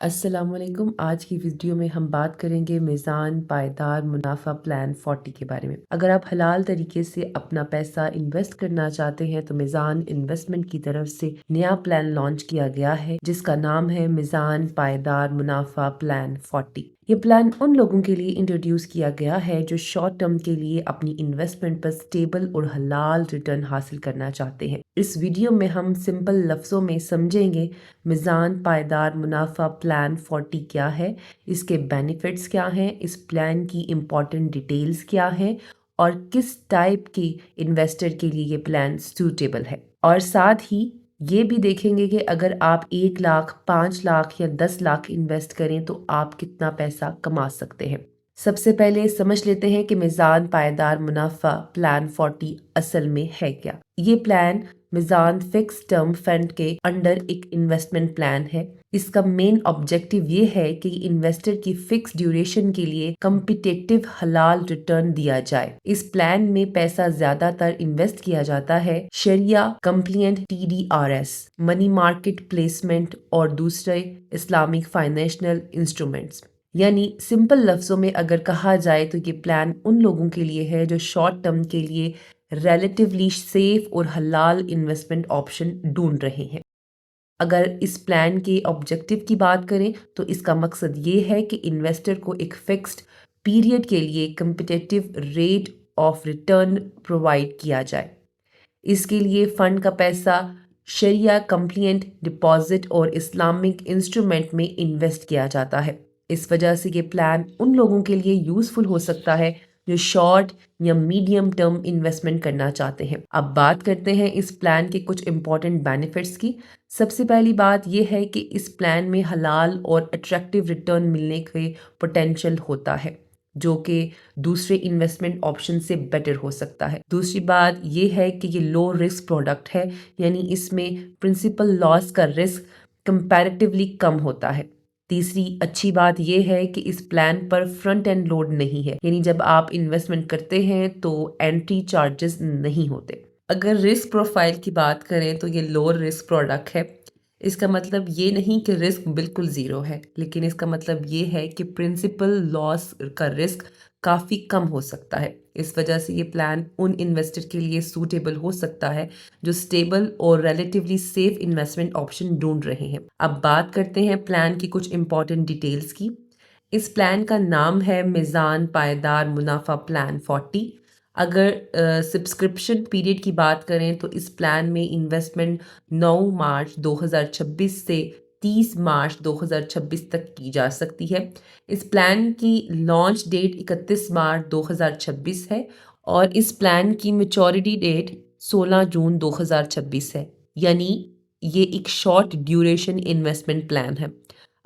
السلام علیکم۔ آج کی ویڈیو میں ہم بات کریں گے میزان پائیدار منافع پلان 40 کے بارے میں۔ اگر آپ حلال طریقے سے اپنا پیسہ انویسٹ کرنا چاہتے ہیں تو میزان انویسٹمنٹ کی طرف سے نیا پلان لانچ کیا گیا ہے جس کا نام ہے میزان پائیدار منافع پلان 40۔ یہ پلان ان لوگوں کے لیے انٹروڈیوس کیا گیا ہے جو شارٹ ٹرم کے لیے اپنی انویسٹمنٹ پر سٹیبل اور حلال ریٹرن حاصل کرنا چاہتے ہیں۔ اس ویڈیو میں ہم سمپل لفظوں میں سمجھیں گے میزان پائیدار منافع پلان 40 کیا ہے، اس کے بینیفٹس کیا ہیں، اس پلان کی امپورٹنٹ ڈیٹیلز کیا ہیں اور کس ٹائپ کی انویسٹر کے لیے یہ پلان سوٹیبل ہے، اور ساتھ ہی یہ بھی دیکھیں گے کہ اگر آپ 1 لاکھ 5 لاکھ یا 10 لاکھ انویسٹ کریں تو آپ کتنا پیسہ کما سکتے ہیں۔ سب سے پہلے سمجھ لیتے ہیں کہ میزان پائیدار منافع پلان 40 اصل میں ہے کیا۔ یہ پلان میزان فکس ٹرم فنڈ کے انڈر ایک انویسٹمنٹ پلان ہے۔ اس کا مین آبجیکٹو یہ ہے کہ انویسٹر کی فکس ڈیوریشن کے لیے کمپیٹیٹو حلال ریٹرن دیا جائے۔ اس پلان میں پیسہ زیادہ تر انویسٹ کیا جاتا ہے شریعہ compliant TDRS، money market placement اور دوسرے اسلامک فائنینشیل انسٹرومنٹس۔ یعنی سمپل لفظوں میں اگر کہا جائے تو یہ پلان ان لوگوں کے لیے ہے جو شارٹ ٹرم کے لیے ریلیٹیولی سیف اور حلال انویسٹمنٹ آپشن ڈھونڈ رہے ہیں۔ اگر اس پلان کے آبجیکٹو کی بات کریں تو اس کا مقصد یہ ہے کہ انویسٹر کو ایک فکسڈ پیریڈ کے لیے competitive rate of return provide کیا جائے۔ اس کے لیے فنڈ کا پیسہ شریعہ کمپلینٹ ڈپازٹ اور اسلامک انسٹرومنٹ میں انویسٹ کیا جاتا ہے۔ اس وجہ سے یہ پلان ان لوگوں کے لیے یوزفل ہو سکتا ہے جو شارٹ یا میڈیم ٹرم انویسٹمنٹ کرنا چاہتے ہیں۔ اب بات کرتے ہیں اس پلان کے کچھ امپورٹنٹ بینیفٹس کی۔ سب سے پہلی بات یہ ہے کہ اس پلان میں حلال اور اٹریکٹیو ریٹرن ملنے کے پوٹینشیل ہوتا ہے جو کہ دوسرے انویسٹمنٹ آپشن سے بیٹر ہو سکتا ہے۔ دوسری بات یہ ہے کہ یہ لو رسک پروڈکٹ ہے، یعنی اس میں پرنسپل لاس کا رسک کمپیریٹیولی کم ہوتا ہے۔ تیسری اچھی بات یہ ہے کہ اس پلان پر فرنٹ اینڈ لوڈ نہیں ہے، یعنی جب آپ انویسٹمنٹ کرتے ہیں تو انٹری چارجز نہیں ہوتے۔ اگر رسک پروفائل کی بات کریں تو یہ لو رسک پروڈکٹ ہے۔ اس کا مطلب یہ نہیں کہ رسک بالکل زیرو ہے، لیکن اس کا مطلب یہ ہے کہ پرنسپل لاس کا رسک کافی کم ہو سکتا ہے۔ اس وجہ سے یہ پلان ان انویسٹر کے لیے سوٹیبل ہو سکتا ہے جو سٹیبل اور ریلیٹیولی سیف انویسٹمنٹ آپشن ڈھونڈ رہے ہیں۔ اب بات کرتے ہیں پلان کی کچھ امپورٹنٹ ڈیٹیلز کی۔ اس پلان کا نام ہے میزان پائیدار منافع پلان 40۔ اگر سبسکرپشن پیریڈ کی بات کریں تو اس پلان میں انویسٹمنٹ 9 مارچ 2026 سے 30 مارچ 2026 تک کی جا سکتی ہے۔ اس پلان کی لانچ ڈیٹ 31 مارچ 2026 ہے اور اس پلان کی میچورٹی ڈیٹ 16 جون 2026 ہے، یعنی یہ ایک شارٹ ڈیوریشن انویسٹمنٹ پلان ہے۔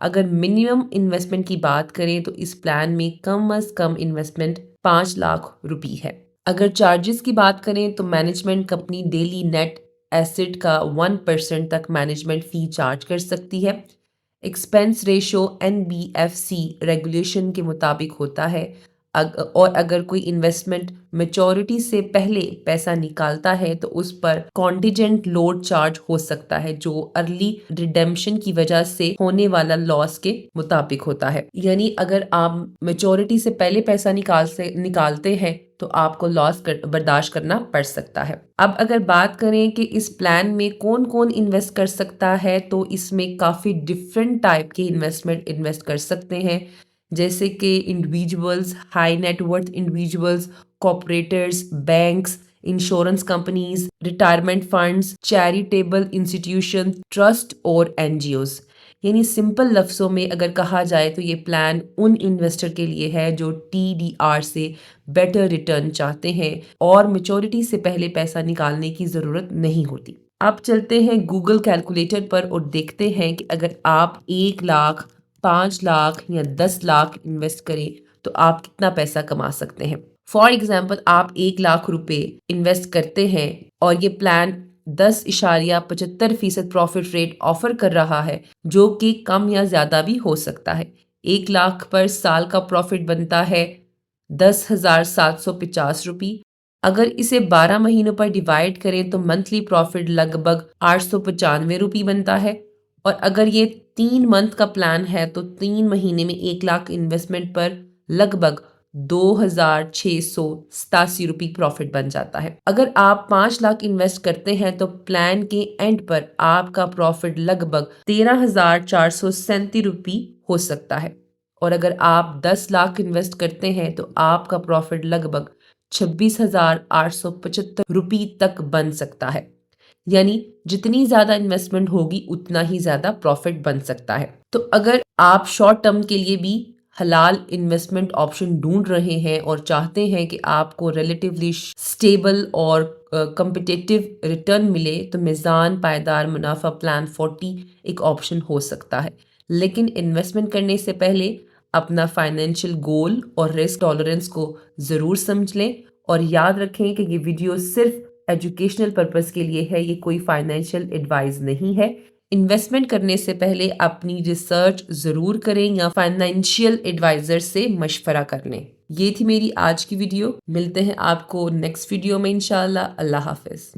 اگر منیمم انویسٹمنٹ کی بات کریں تو اس پلان میں کم از کم انویسٹمنٹ 5 لاکھ روپی ہے۔ اگر چارجز کی بات کریں تو management company daily net asset کا 1% تک مینجمنٹ فی چارج کر سکتی ہے۔ ایکسپینس ریشو NBFC ریگولیشن کے مطابق ہوتا ہے، اور اگر کوئی انویسٹمنٹ میچورٹی سے پہلے پیسہ نکالتا ہے تو اس پر کانٹیجنٹ لوڈ چارج ہو سکتا ہے جو ارلی ریڈیمپشن کی وجہ سے ہونے والا لاس کے مطابق ہوتا ہے۔ یعنی اگر آپ میچورٹی سے پہلے پیسہ نکالتے ہیں تو آپ کو لاس برداشت کرنا پڑ سکتا ہے۔ اب اگر بات کریں کہ اس پلان میں کون کون انویسٹ کر سکتا ہے تو اس میں کافی ڈفرینٹ ٹائپ کے انویسٹ کر سکتے ہیں، جیسے کہ individuals, high net worth individuals, corporators, banks, insurance companies, retirement funds, charitable institution, trust اور NGOs۔ یعنی سمپل لفظوں میں اگر کہا جائے تو یہ پلان ان انویسٹر کے لیے ہے جو TDR سے بیٹر ریٹرن چاہتے ہیں اور میچورٹی سے پہلے پیسہ نکالنے کی ضرورت نہیں ہوتی۔ اب چلتے ہیں گوگل کیلکولیٹر پر اور دیکھتے ہیں کہ اگر آپ 1 لاکھ 5 لاکھ یا 10 لاکھ انویسٹ کریں تو آپ کتنا پیسہ کما سکتے ہیں۔ فار ایگزامپل آپ 1 لاکھ روپے انویسٹ کرتے ہیں اور یہ پلان 10.75% پروفٹ ریٹ آفر کر رہا ہے، جو کہ کم یا زیادہ بھی ہو سکتا ہے۔ 1 لاکھ پر سال کا پروفٹ بنتا ہے 10,750 روپی۔ اگر اسے 12 مہینوں پر ڈیوائڈ کریں تو منتھلی پروفٹ لگ بھگ 895 روپی بنتا ہے، اور اگر یہ 3 منتھ کا پلان ہے تو 3 مہینے میں 1 لاکھ انویسٹمنٹ پر لگ بھگ 2687 روپی پروفٹ بن جاتا ہے۔ اگر آپ 5 لاکھ انویسٹ کرتے ہیں تو پلان کے اینڈ پر آپ کا پروفٹ لگ بھگ 13,437 روپی ہو سکتا ہے، اور اگر آپ 10 لاکھ انویسٹ کرتے ہیں تو آپ کا پروفٹ لگ بھگ 26,875 روپی تک بن سکتا ہے۔ یعنی جتنی زیادہ انویسٹمنٹ ہوگی اتنا ہی زیادہ پروفٹ بن سکتا ہے۔ تو اگر آپ شارٹ ٹرم کے لیے بھی حلال انویسٹمنٹ آپشن ڈھونڈ رہے ہیں اور چاہتے ہیں کہ آپ کو ریلیٹیولی سٹیبل اور کمپٹیٹیو ریٹرن ملے تو میزان پائیدار منافع پلان 40 ایک آپشن ہو سکتا ہے۔ لیکن انویسٹمنٹ کرنے سے پہلے اپنا فائنینشیل گول اور رسک ٹالرنس کو ضرور سمجھ لیں، اور یاد رکھیں کہ یہ ویڈیو صرف ایجوکیشنل پرپس کے لیے ہے، یہ کوئی فائنینشیل ایڈوائز نہیں ہے۔ انویسٹمنٹ کرنے سے پہلے اپنی ریسرچ ضرور کریں یا فائنینشیل ایڈوائزر سے مشورہ کر لیں۔ یہ تھی میری آج کی ویڈیو، ملتے ہیں آپ کو نیکسٹ ویڈیو میں انشاءاللہ۔ اللہ حافظ۔